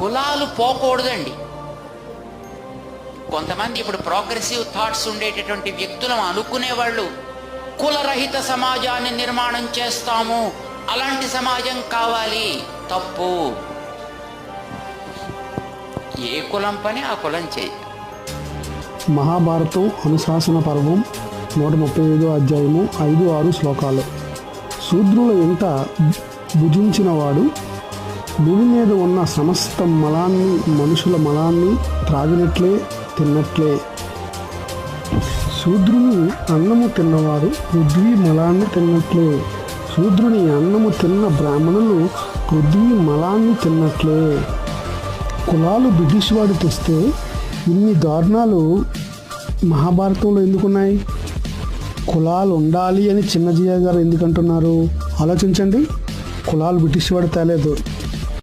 కులాలు పోకూడదండి. కొంతమంది ఇప్పుడు ప్రోగ్రెసివ్ థాట్స్ ఉండేటటువంటి వ్యక్తులు అనుకునేవాళ్ళు కులరహిత సమాజాన్ని నిర్మాణం చేస్తాము, అలాంటి సమాజం కావాలి. తప్పు. ఏ కులం పని ఆ కులం చేయి. మహాభారతం అనుశాసన పర్వం 135 అధ్యాయము 5-6 శ్లోకాలు. శూద్రుల ఎంట భుజించినవాడు భూమి మీద ఉన్న సమస్త మలాన్ని, మనుషుల మలాన్ని త్రాగినట్లే తిన్నట్లే. శూద్రుని అన్నము తిన్నవాడు పృథ్వీ మలాన్ని తిన్నట్లే. శూద్రుని అన్నము తిన్న బ్రాహ్మణులు పృథ్వీ మలాన్ని తిన్నట్లే. కులాలు బ్రిటిష్ వాడు తెస్తే ఇన్ని దారుణాలు మహాభారతంలో ఎందుకున్నాయి? కులాలు ఉండాలి అని చిన్నజీయ గారు ఎందుకంటున్నారు? ఆలోచించండి. కులాలు బ్రిటిష్ వాడు తేలేదు.